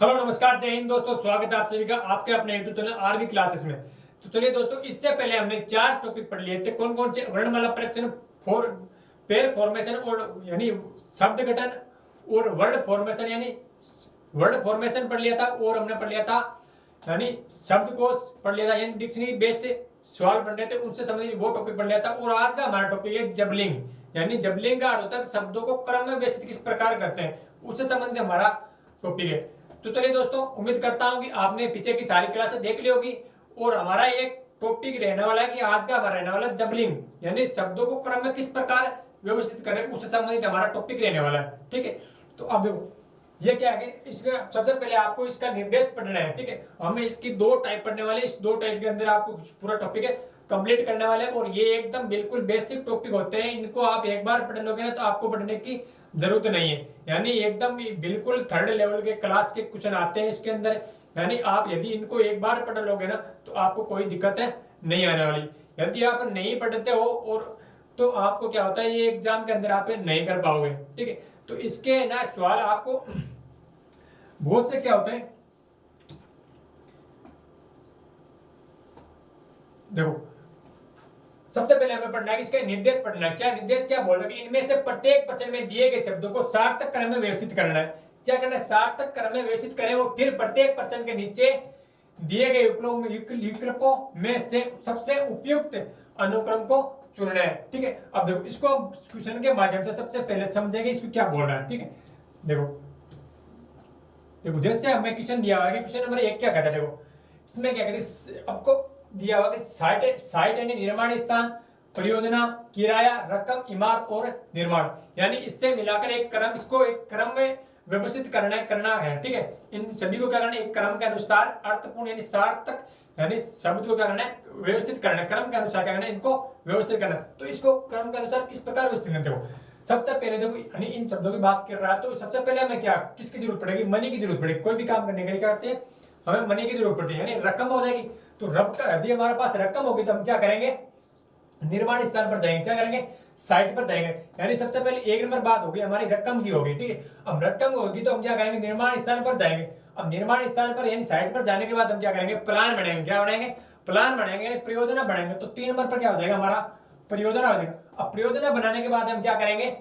Hello नमस्कार जय हिंद दोस्तों, स्वागत है आप सभी का आपके अपने यूट्यूब चैनल आरवी क्लासेस में। तो चलिए दोस्तों, इससे पहले हमने 4 टॉपिक पढ़ लिए थे। कौन कौन से? वर्णमाला परीक्षण, फॉर पेयर फॉर्मेशन और यानी शब्द गठन, और वर्ड फॉर्मेशन यानी वर्ड फॉर्मेशन पढ़ लिया था, और हमने पढ़ लिया था यानी शब्दकोश पढ़ लिया था, यानी डिक्शनरी बेस्ड सवाल पढ़ रहे थे, उनसे संबंधित वो टॉपिक पढ़ लिया था। और आज का हमारा टॉपिक है जबलिंग, यानी जबलिंग का अर्थ होता है शब्दों को क्रम में व्यवस्थित किस प्रकार करते हैं, उससे संबंधित हमारा टॉपिक है। तो चलिए दोस्तों, उम्मीद करता हूं कि आपने पीछे की सारी क्लासें देख ली होगी, और हमारा एक टॉपिक रहने वाला है कि आज का हमारा रहने वाला जबलिंग, यानी शब्दों को क्रम में किस प्रकार व्यवस्थित करें, उससे संबंधित हमारा टॉपिक रहने वाला है। ठीक है, तो अब देखो ये क्या है, इसका सबसे पहले आपको इसका निर्देश पढ़ना है। ठीक है, हमें इसकी 2 टाइप पढ़ने वाले, इस 2 टाइप के अंदर आपको पूरा टॉपिक है कंप्लीट करने वाले, और ये एकदम बिल्कुल बेसिक टॉपिक होते हैं। इनको आप एक बार पढ़ लोगे ना तो आपको पढ़ने की जरूरत नहीं है, यानी एकदम बिल्कुल 3rd लेवल के क्लास के क्वेश्चन आते हैं इसके अंदर। यानी आप यदि इनको एक बार पढ़ लोगे ना तो आपको कोई दिक्कत है नहीं आने वाली। यदि आप नहीं पढ़ते हो और तो आपको क्या होता है, ये एग्जाम के अंदर आप नहीं कर पाओगे। ठीक है, तो इसके ना सवाल आपको बहुत से क्या होते हैं, देखो सबसे पहले हमें पढ़ना है कि इसका निर्देश पढ़ना है। क्या निर्देश क्या बोल रहे हैं, इनमें से प्रत्येक प्रश्न में दिए गए शब्दों को सार्थक क्रम में व्यवस्थित करना है। क्या करना है, सार्थक क्रम में व्यवस्थित करें, और फिर प्रत्येक प्रश्न के नीचे दिए गए विकल्पों में से सबसे उपयुक्त अनुक्रम को चुनना है। ठीक है, अब देखो इसको हम क्वेश्चन के माध्यम से सबसे पहले समझेंगे इसको क्या बोल रहा है। ठीक है, देखो देखो जैसे हमें क्वेश्चन दिया हुआ है, क्वेश्चन नंबर 1 क्या कहता है, देखो इसमें क्या कहते हैं, आपको दिया हुआ कि साइट यानी निर्माण स्थान, परियोजना, किराया, रकम, इमारत और निर्माण, यानी इससे मिलाकर एक क्रम, इसको एक क्रम में व्यवस्थित करना है। ठीक है, इन सभी को क्या करना है, एक क्रम के अनुसार अर्थपूर्ण यानी सार्थक यानी शब्द को क्या करना है, व्यवस्थित करना है, क्रम के अनुसार क्या करना है, इनको व्यवस्थित करना है। तो इसको क्रम के अनुसार किस प्रकार व्यवस्थित करते हो, सबसे पहले देखो यानी इन शब्दों की बात कर रहा है तो सबसे पहले हमें क्या किसकी जरूरत पड़ेगी, मनी की जरूरत पड़ेगी। कोई भी काम करने के लिए क्या करते हैं, हमें मनी की जरूरत पड़ती है, यानी रकम हो जाएगी। तो यदि हमारे पास रकम होगी तो हम क्या करेंगे, निर्माण स्थान पर जाएंगे, क्या करेंगे, साइट पर जाएंगे। यानी सबसे पहले 1 नंबर बात होगी हमारी रकम की होगी। ठीक है, अब रकम होगी तो हम क्या करेंगे, निर्माण स्थान पर जाएंगे। अब निर्माण स्थान पर यानी साइट पर जाने के बाद हम क्या करेंगे, प्लान बनाएंगे। क्या बनाएंगे, प्लान बनाएंगे, यानी परियोजना बनाएंगे। तो 3 नंबर पर क्या हो जाएगा, हमारा परियोजना हो जाएगा। अब परियोजना बनाने के बाद हम क्या करेंगे,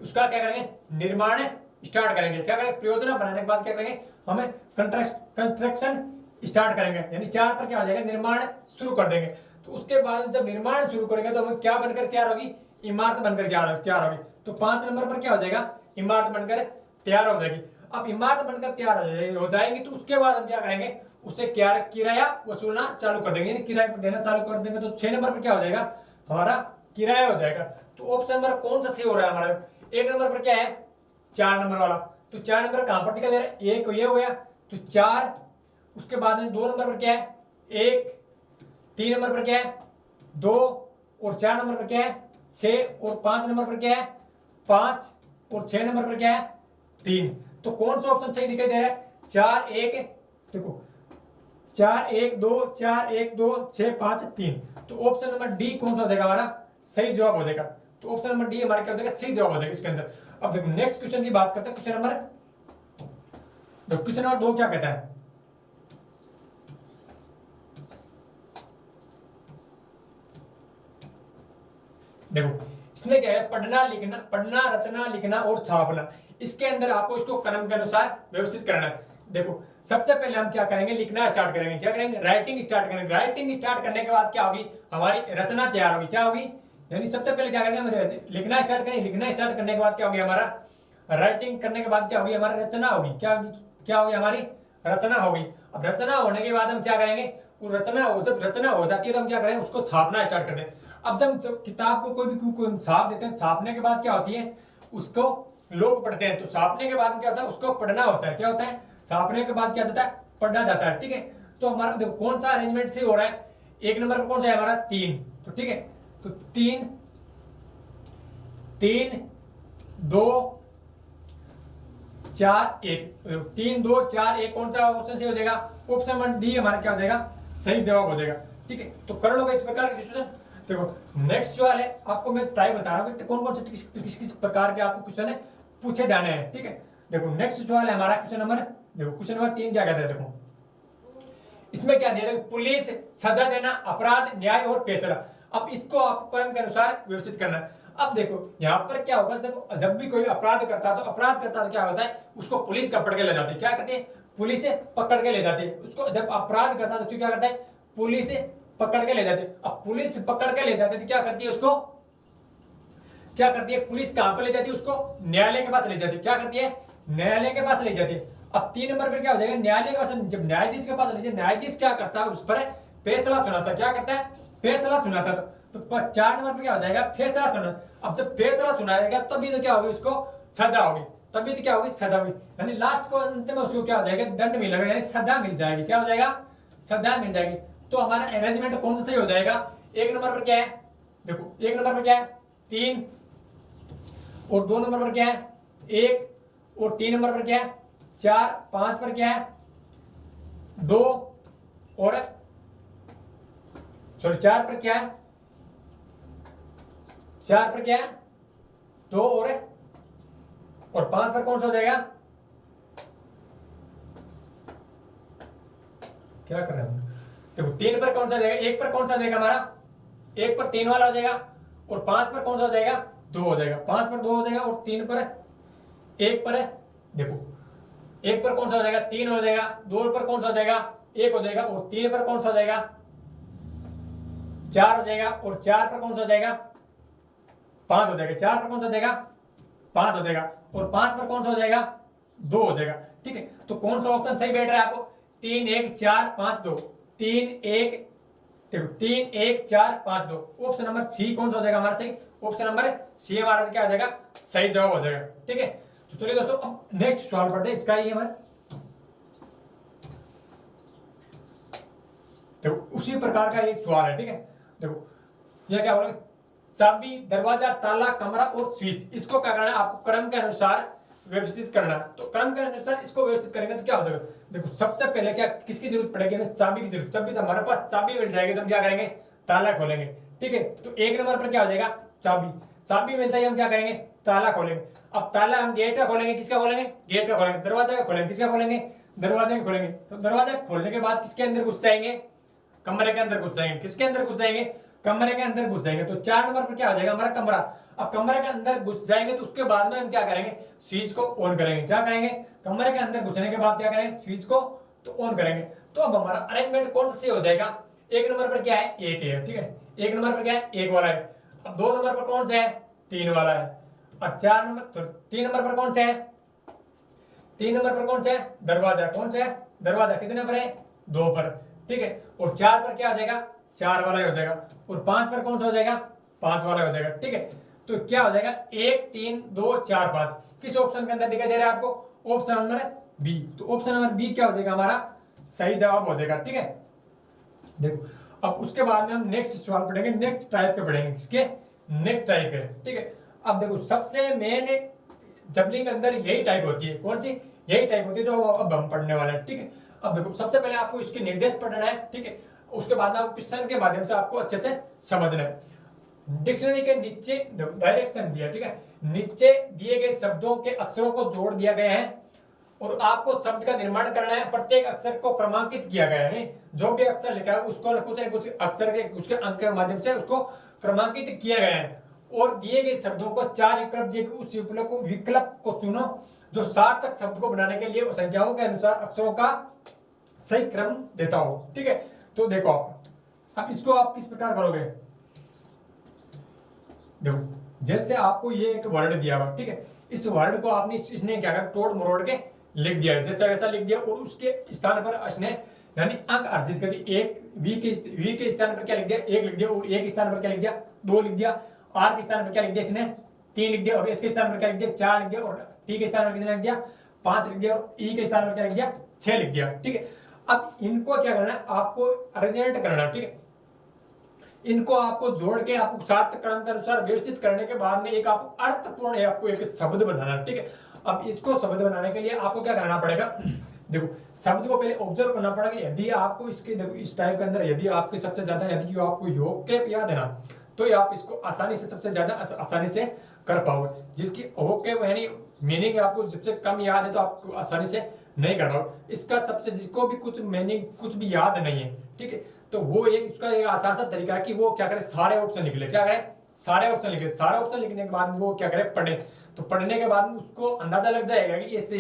उसका क्या करेंगे, निर्माण स्टार्ट करेंगे। क्या करेंगे, परियोजना बनाने के बाद क्या करेंगे, हमें कंस्ट्रक्शन स्टार्ट करेंगे, यानी 4 पर क्या हो जाएगा, निर्माण शुरू कर देंगे। तो उसके बाद जब निर्माण शुरू करेंगे तो हमें क्या बनकर तैयार होगी, इमारत बनकर तैयार होगी। तो 5 नंबर पर क्या हो जाएगा, इमारत बनकर तैयार हो जाएगी। अब इमारत बनकर तैयार हो जाएंगी तो उसके बाद हम क्या करेंगे, उसे किराया वसूलना चालू कर देंगे, यानी किराया देना चालू कर देंगे। तो 6 नंबर पर क्या हो जाएगा, हमारा किराया हो जाएगा। तो ऑप्शन नंबर कौन सा सही हो रहा है हमारा, 1 नंबर पर क्या है, 4 नंबर वाला। तो 4 नंबर कहां पर दिखाई दे रहा है, 1 ये हो गया तो 4, उसके बाद में 2 नंबर पर क्या है 1, 3 नंबर पर क्या है 2, और 4 नंबर पर क्या है 6, और 5 नंबर पर क्या है 5, और 6 नंबर पर क्या है 3। तो कौन सा ऑप्शन सही दिखाई दे रहा है, 4 1, देखो 4 1 2 4 1 2 6 5 3। तो ऑप्शन नंबर डी कौन सा हो जाएगा, हमारा सही जवाब हो जाएगा। तो ऑप्शन नंबर डी हमारा क्या हो जाएगा, सही जवाब हो जाएगा इसके अंदर। अब देखो नेक्स्ट क्वेश्चन की बात करते हैं, क्वेश्चन नंबर 2 क्या कहता है, देखो इसमें क्या है, पढ़ना रचना लिखना और छापना। इसके अंदर आपको इसको क्रम के अनुसार व्यवस्थित करना है। देखो सबसे पहले हम क्या करेंगे, लिखना स्टार्ट करेंगे। क्या करेंगे, राइटिंग स्टार्ट करेंगे। राइटिंग स्टार्ट करने के बाद क्या होगी, हमारी रचना तैयार होगी। क्या होगी, यानी सबसे पहले क्या करेंगे, हम लिखना स्टार्ट करेंगे। लिखना स्टार्ट करने के बाद क्या होगी, हमारा राइटिंग करने के बाद क्या होगी, हमारी रचना होगी। क्या होगी, हमारी रचना होगी। अब रचना होने के बाद हम क्या करेंगे, वो जब रचना हो जाती है तो हम क्या करेंगे, उसको छापना स्टार्ट कर दें। अब जब किताब को कोई छाप देते हैं, छापने के बाद क्या होती है, उसको लोग पढ़ते हैं। तो छापने के बाद क्या होता है, उसको पढ़ना होता है। क्या होता है, छापने के बाद क्या होता है, पढ़ना जाता है। ठीक है, तो हमारा देखो कौन सा अरेंजमेंट से हो रहा है, 1 नंबर पर कौन सा है हमारा 3। तो ठीक है, तो 3 3 2 4 1, 3 2 4 1 कौन सा ऑप्शन सही हो जाएगा, ऑप्शन नंबर डी हमारा क्या हो जाएगा, सही जवाब हो जाएगा। ठीक है, तो कर लोगे इस प्रकार के क्वेश्चन। देखो नेक्स्ट सवाल है, आपको मैं टाइप बता रहा हूँ कि कौन कौन से किस किस प्रकार के आपको क्वेश्चन है पूछे जाने हैं। ठीक है, देखो नेक्स्ट सवाल है हमारा क्वेश्चन नंबर, देखो क्वेश्चन नंबर 3 क्या कहता है, देखो इसमें क्या दिया, देखो पुलिस, सजा देना, अपराध, न्याय और फैसला। अब इसको आपको क्रम के अनुसार व्यवस्थित करना है। अब देखो यहाँ पर क्या होगा, देखो जब भी कोई अपराध करता है तो क्या होता है, उसको पुलिस पकड़ के ले जाती है। क्या करती है, पुलिस पकड़ के ले जाती है उसको। जब अपराध करता है तो क्या करता है, पुलिस पकड़ के ले जाती है। अब पुलिस पकड़ के ले जाती है तो क्या करती है, उसको क्या करती है, पुलिस कहां पर ले जाती है, उसको न्यायालय के पास ले जाती है। क्या करती है, न्यायालय के पास ले जाती है। अब 3 नंबर पर क्या हो जाएगा, न्यायालय के पास, जब न्यायाधीश के पास ले जाए, न्यायाधीश क्या करता है, उस पर फैसला सुनाता है। क्या करता है, फैसला सुनाता है। तो 4 नंबर पर क्या हो जाएगा, फैसला सुना। अब जब फैसला सुनाएगा तभी तो क्या होगी, उसको सजा होगी, तभी तो क्या होगी, सजा होगी। यानी लास्ट को अंत में उसको क्या हो जाएगा, दंड मिलेगा, यानी सजा मिल जाएगी। क्या हो जाएगा, सजा मिल जाएगी। तो हमारा अरेंजमेंट कौन सा सही हो जाएगा, 1 नंबर पर क्या है, देखो 1 नंबर पर क्या है 3, और 2 नंबर पर क्या है 1, और 3 नंबर पर क्या है 4, 5 पर क्या है 2, और सॉरी 4 पर क्या है, 4 पर क्या है 2, और 5 पर कौन सा हो जाएगा, क्या कर रहे हैं, देखो 3 पर कौन सा जाएगा, 1 पर कौन सा जाएगा हमारा, 1 पर 3 वाला हो जाएगा, और 5 पर कौन सा हो जाएगा, 2 हो जाएगा। 5 पर 2 हो जाएगा, और 3 पर 1 पर देखो 1 पर कौन सा हो जाएगा, 3 हो जाएगा, 2 पर कौन सा हो जाएगा, 1 हो जाएगा, और 3 पर कौन सा हो जाएगा, 4 हो जाएगा, और 4 पर कौन सा हो जाएगा, 5 हो जाएगा। 4 पर कौन सा हो जाएगा, 5 हो जाएगा, और 5 पर कौन सा हो जाएगा, 2 हो जाएगा। ठीक है, तो कौन सा ऑप्शन सही बैठ रहा है आपको, 3 1 4 5 2, 3 1 देखो 3 1 4 5 2, ऑप्शन नंबर सी कौन सा हो जाएगा हमारा सही, ऑप्शन नंबर सी हमारा क्या हो जाएगा, सही जवाब हो जाएगा। ठीक है, तो चलिए दोस्तों अब नेक्स्ट सवाल पढ़ते हैं, इसका ही हमारा देखो उसी प्रकार का ये सवाल है। ठीक है, देखो यह क्या बोला, चाबी, दरवाजा, ताला, कमरा और स्विच, इसको क्या करना है, आपको क्रम के अनुसार व्यवस्थित करना है। तो क्रम के अनुसार इसको व्यवस्थित करेंगे तो क्या हो जाएगा, देखो सबसे पहले क्या किसकी जरूरत पड़ेगी, हमें चाबी की जरूरत। जब हमारे पास चाबी मिल जाएगी तो हम क्या करेंगे, ताला खोलेंगे। ठीक है, तो 1 नंबर पर क्या हो जाएगा, चाबी। चाबी मिलता है हम क्या करेंगे, ताला खोलेंगे। अब ताला हम गेट का खोलेंगे, किसका खोलेंगे, गेट का खोलेंगे। दरवाजा का खोलेंगे, किसका खोलेंगे, दरवाजे का खोलेंगे। तो दरवाजा खोलने के बाद किसके अंदर घुस जाएंगे, कमरे के अंदर घुस जाएंगे। किसके अंदर घुस जाएंगे, कमरे के अंदर घुस जाएंगे। तो 4 नंबर पर क्या हो जाएगा हमारा, कमरा। अब कमरे के अंदर घुस जाएंगे तो उसके बाद में हम क्या करेंगे, स्विच को ऑन करेंगे। क्या करेंगे, कमरे के अंदर घुसने के बाद क्या करेंगे, स्विच को तो ऑन करेंगे। तो अब हमारा अरेंजमेंट कौन से हो जाएगा, 1 नंबर पर क्या है, 1 है। ठीक है, 1 नंबर पर क्या है, 1 वाला है। अब 2 नंबर पर कौन सा है, 3 वाला है। और 4 नंबर तो 3 नंबर पर कौन सा है, 3 नंबर पर कौन सा है, दरवाजा। कौन सा है, दरवाजा। कितने पर है, 2 पर। ठीक है, और 4 पर क्या हो जाएगा, 4 वाला ही हो जाएगा। और 5 पर कौन सा हो जाएगा, 5 वाला हो जाएगा। ठीक है, तो क्या हो जाएगा, 1 3 2 4 5, किस ऑप्शन के अंदर दिखाई दे रहा है आपको, ऑप्शन नंबर बी। तो ऑप्शन नंबर बी क्या हो जाएगा हमारा सही जवाब हो जाएगा। ठीक है, देखो अब उसके बाद में हम नेक्स्ट सवाल पढ़ेंगे, नेक्स्ट टाइप के पढ़ेंगे, किसके, नेक्स्ट टाइप है। ठीक है, अब देखो सबसे मेन जबलिंग के अंदर यही टाइप होती है, कौन सी, यही टाइप होती है जो अब हम पढ़ने वाले हैं। ठीक है, अब देखो सबसे पहले आपको इसके निर्देश पढ़ना है। ठीक है, उसके बाद आपको क्वेश्चन के माध्यम से आपको अच्छे से समझना है। डिक्शनरी के नीचे डायरेक्शन दिया। ठीक है, नीचे दिए गए शब्दों के अक्षरों को जोड़ दिया गया है और आपको शब्द का निर्माण करना है। प्रत्येक अक्षर को क्रमांकित किया गया है, जो भी अक्षर लिखा है उसको कुछ अक्षर के कुछ अंक के माध्यम से उसको क्रमांकित किया गया है। और दिए गए शब्दों को 4 विकल्प दिए, उस विकल्प को चुनो जो सार्थक शब्द को बनाने के लिए संख्याओं के अनुसार अक्षरों का सही क्रम देता हो। ठीक है, तो देखो अब इसको आप किस प्रकार करोगे, देखो जैसे आपको ये एक वर्ड दिया हुआ। ठीक है, इस वर्ड को आपने इसने क्या कर तोड़ मरोड़ के लिख दिया है, जैसा ऐसा लिख दिया। और उसके स्थान पर इसने यानी अंक अर्जित कर दिए। एक वी के स्थान पर क्या लिख दिया, 1 लिख दिया। और ए के स्थान पर क्या लिख दिया, 2 लिख दिया। आर के स्थान पर क्या लिख दिया इसने, 3 लिख दिया। और एस के स्थान पर क्या लिख दिया, 4 लिख दिया। और टी के स्थान पर कितने लिख दिया, 5 लिख दिया। और ई के स्थान पर क्या लिख दिया, 6 लिख दिया। ठीक है, अब इनको क्या करना है, आपको अरेंजमेंट करना है। ठीक है, इनको आपको जोड़ के आपको सार्थक क्रम के अनुसार व्यवस्थित करने के बाद में एक आपको अर्थपूर्ण आपको एक शब्द बनाना है। ठीक है, अब इसको शब्द बनाने के लिए आपको क्या करना पड़ेगा, देखो शब्द को पहले ऑब्जर्व करना पड़ेगा। यदि आपको इसके देखो इस टाइप के अंदर यदि आपके सबसे ज्यादा यदि आपको योग के याद है ना, तो आप इसको आसानी से सबसे ज्यादा आसानी से कर पाओगे। जिसकी ओके यानी मीनिंग आपको सबसे कम याद है तो आप आसानी से नहीं कर पाओगे। इसका सबसे जिसको भी कुछ मीनिंग कुछ भी याद नहीं है, ठीक है, तो वो एक इसका एक आसान सा तरीका है कि वो क्या करे, सारे ऑप्शन लिख ले। क्या करे, सारे ऑप्शन लिखे। सारे ऑप्शन लिखने के बाद वो क्या करे, पढ़े। तो पढ़ने के बाद उसको अंदाजा लग जाएगा कि इससे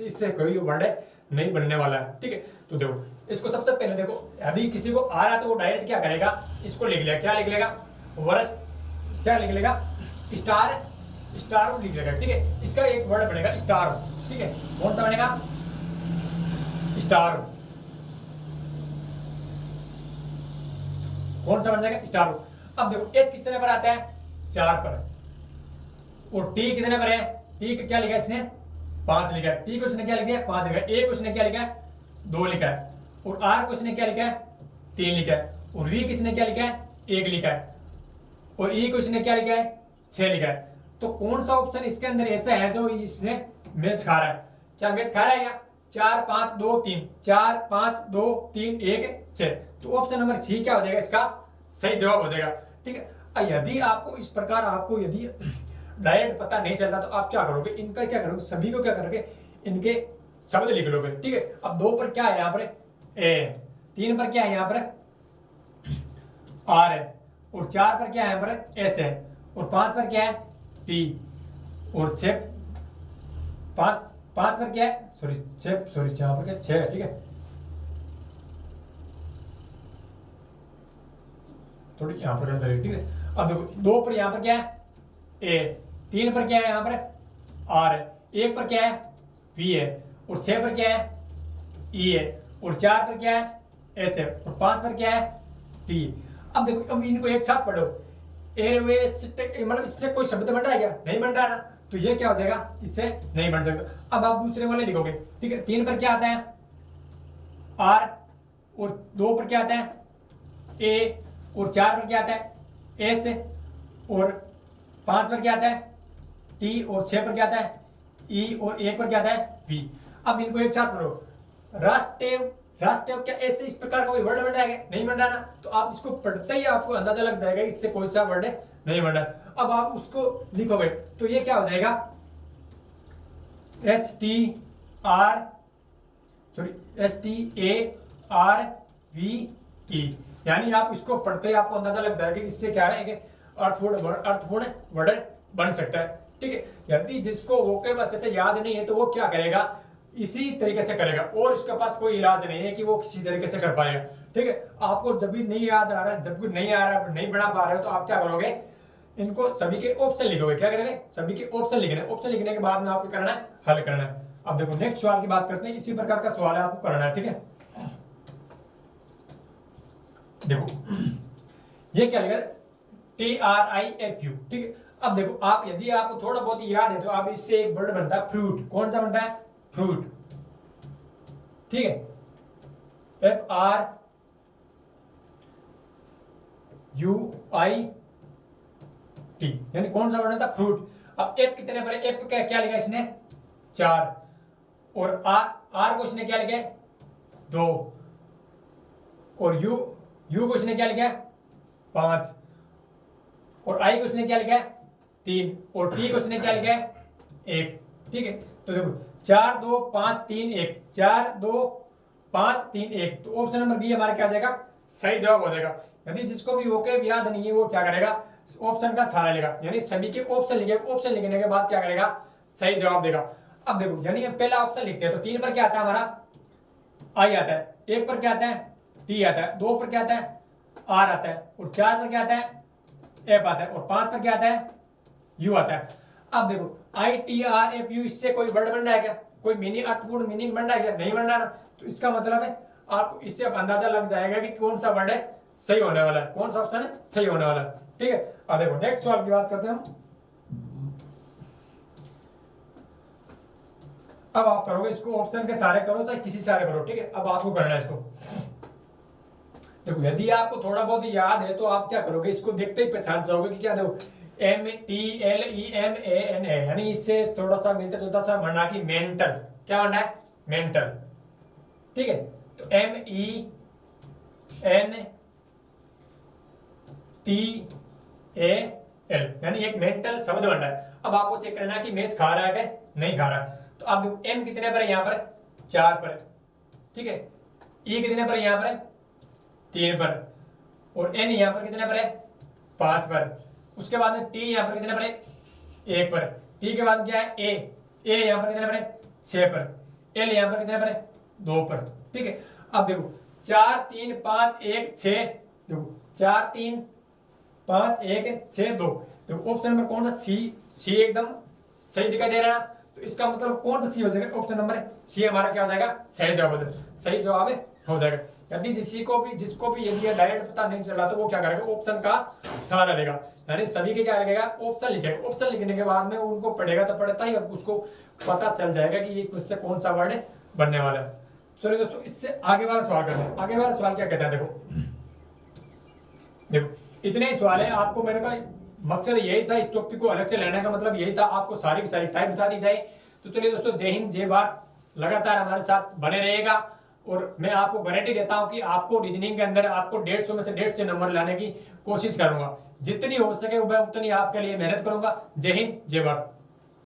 इससे कोई वर्ड नहीं बनने वाला है, ठीक है। तो देखो इसको सबसे पहले देखो, यदि किसी को आ रहा है तो वो डायरेक्ट क्या करेगा, इसको लिख लेगा। क्या लिख लेगा, वर्ष क्या लिख लेगा, स्टार स्टार लिख लेगा, ठीक है। इसका एक वर्ड बनेगा स्टार, ठीक है। कौन सा बनेगा, स्टार। कौन सा बन जाएगा, स्टार। अब देखो एस कितने पर आता है, 4 पर। और टी कितने पर है, टी क्या लिखा है इसने, 5 लिखा है। टी को इसने क्या लिखा है, 5 लिखा है। ए को इसने क्या लिखा है, 2 लिखा है। और आर को इसने क्या लिखा है, 3 लिखा है। और वी किसने क्या लिखा है, 1 लिखा है। और ई को इसने क्या लिखा है, 6 लिखा है। तो कौन सा ऑप्शन इसके अंदर ऐसा है जो इससे मैच खा रहा है, क्या मैच खा रहा है क्या, 4 5 2 3, 4 5 2 3 1 6। तो ऑप्शन नंबर सी क्या हो जाएगा, इसका सही जवाब हो जाएगा, ठीक है। यदि आपको इस प्रकार आपको यदि डायरेक्ट पता नहीं चलता तो आप क्या करोगे, इनका क्या करोगे, सभी को क्या करोगे, इनके शब्द लिख लोगे, ठीक है। अब 2 पर क्या है यहाँ पर ए, 3 पर क्या है यहाँ पर आर है, और 4 पर क्या है यहाँ पर एस है, और 5 पर क्या है टी, और 5 पर क्या है, सॉरी 6 यहाँ पर क्या 6 है, ठीक है। थोड़ी यहाँ पर अंदर है, ठीक है। अब देखो 2 पर यहाँ पर क्या है ए, 3 पर क्या है यहाँ पर आर है, 1 पर क्या है वी है, और 6 पर क्या है ई है, और 4 पर क्या है एस है, और 5 पर क्या है टी। अब देखो अब इनको एक साथ पढ़ो, एयरवेज, मतलब इससे कोई शब्द बन रहा है क्या, नहीं बन रहा ना, तो ये क्या हो जाएगा, इससे नहीं बन सकता। अब आप दूसरे वाले लिखोगे, ठीक है। 3 पर क्या आता है आर, और 2 पर क्या आता है ए, और 4 पर क्या आता है एस, और 5 पर क्या आता है टी, और 6 पर क्या आता है ई, और 1 पर क्या आता है वी। अब इनको एक साथ पढ़ो, राष्ट्रीय राष्ट्रीय क्या ऐसे इस प्रकार का कोई वर्ड बन रहा है, नहीं बन रहा ना, तो आप इसको पढ़ते ही आपको अंदाजा लग जाएगा इससे कोई सा वर्ड नहीं बन रहा। अब आप उसको लिखोगे तो ये क्या हो जाएगा, S T A R V E. यानी आप इसको पढ़ते ही आपको अंदाजा लग जाएगा कि इससे क्या है कि अर्थपूर्ण वर्ड बन सकता है, ठीक है। यदि जिसको वोकेब अच्छे से याद नहीं है तो वो क्या करेगा, इसी तरीके से करेगा, और इसके पास कोई इलाज नहीं है कि वो किसी तरीके से कर पाएगा, ठीक है। आपको जब भी नहीं याद आ रहा है, जब भी नहीं आ रहा है, नहीं बना पा रहे हो, तो आप क्या करोगे, इनको सभी के ऑप्शन लिखोगे। क्या करेंगे, सभी के ऑप्शन लिखने। ऑप्शन लिखने के बाद में आपको करना है, हल करना है। अब देखो नेक्स्ट सवाल की बात करते हैं, इसी प्रकार का सवाल है आपको करना है, ठीक है। देखो ये क्या लिखा है, TRIFU, ठीक है। अब देखो आप यदि आपको थोड़ा बहुत याद है तो आप इससे एक वर्ड बनता है फ्रूट। कौन सा बनता है, फ्रूट, ठीक है। FRUIT, यानी कौन सा वर्ड था, फ्रूट। अब एफ कितने पर, एफ क्या लिखा इसने 4, और आर को इसने क्या लिखा 2, और यू को इसने क्या लिखा 5, और आई को इसने क्या लिखा 3, और टी को इसने क्या लिखा 1, ठीक है। तो देखो 4 2 5 3 1, 4 2 5 3 1, तो ऑप्शन नंबर बी हमारा क्या हो जाएगा, सही जवाब हो जाएगा। यदि जिसको भी ओके याद नहीं है वो क्या करेगा, ऑप्शन का सहारा लेगा, यानी सभी के ऑप्शन लिखे, ऑप्शन लिखने के बाद क्या करेगा, सही जवाब देगा। अब देखो यानी पहला ऑप्शन लिखते हैं तो 3 पर क्या आता है हमारा आई आता है, 1 पर क्या आता है टी आता है, 2 पर क्या आता है आर आता है, और 4 पर क्या आता है एफ आता है, और 5 पर क्या आता है यू आता है। अब देखो ITRFU, इससे कोई वर्ड बन रहा है क्या, कोई मीनिंग, अर्थपूर्ण मीनिंग बन रहा है क्या, नहीं बन रहा ना, तो इसका मतलब है आपको इससे अब अंदाजा लग जाएगा कि कौन सा वर्ड है सही होने वाला है, कौन सा ऑप्शन है सही होने वाला है, ठीक है। अब देखो नेक्स्ट सवाल की बात करते हैं हम। अब आप करोगे इसको, ऑप्शन के सारे करो चाहे किसी सारे करो, ठीक है। अब आपको करना है इसको। देखो यदि आपको थोड़ा बहुत याद है तो आप क्या करोगे, इसको देखते ही पहचान जाओगे कि क्या, देखो MENTLE यानी इससे थोड़ा सा मिलता जुलता सा बनना कि मेंटल, क्या बनना है मेंटल, ठीक है। तो MENTAL यानी एक मेंटल शब्द बन रहा है। अब आपको चेक करना है कि मैच खा रहा है क्या, नहीं खा रहा। तो अब देखो m कितने पर है, यहाँ पर 4 पर है, ठीक है। e कितने पर, यहाँ पर है 3 पर, और n यहाँ पर कितने पर है 5 पर। उसके बाद में t यहाँ पर कितने पर है 1 पर। t के बाद क्या है a यहाँ पर कितने पर है 6 पर, l यहाँ पर कितने पर है 2 पर, ठीक है। अब देखो 4 3 5 1 6, देखो 4 3 5 1 6 2, देखो ऑप्शन नंबर कौन सा, सी एकदम सही दिखाई दे रहा है। तो इसका मतलब कौन सा सी हो जाएगा, ऑप्शन नंबर सी हमारा क्या हो जाएगा, सही जवाब हो जाएगा, सही जवाब हो जाएगा। यदि जिसको भी यदि डायरेक्ट पता नहीं चला तो वो क्या करेगा, ऑप्शन का सहारा लेगा, यानी सभी के क्या लगेगा, ऑप्शन लिखेगा। ऑप्शन लिखने के बाद में उनको पढ़ेगा तो पढ़ता ही, और उसको पता चल जाएगा कि ये कुछ से कौन सा वर्ड बनने वाला है। चलिए दोस्तों, इससे आगे वाला सवाल करते हैं। आगे वाला सवाल क्या कहता है, देखो इतने ही सवाल है। आपको मेरे का मकसद यही था, इस टॉपिक को अलग से लेने का मतलब यही था, आपको सारी की सारी टाइप बता दी जाए। तो चलिए दोस्तों, जय हिंद जय भारत, लगातार हमारे साथ बने रहेगा। और मैं आपको गारंटी देता हूं कि आपको रीजनिंग के अंदर आपको 150 में से 150 नंबर लाने की कोशिश करूंगा। जितनी हो सके मैं उतनी आपके लिए मेहनत करूंगा। जय हिंद जय भारत।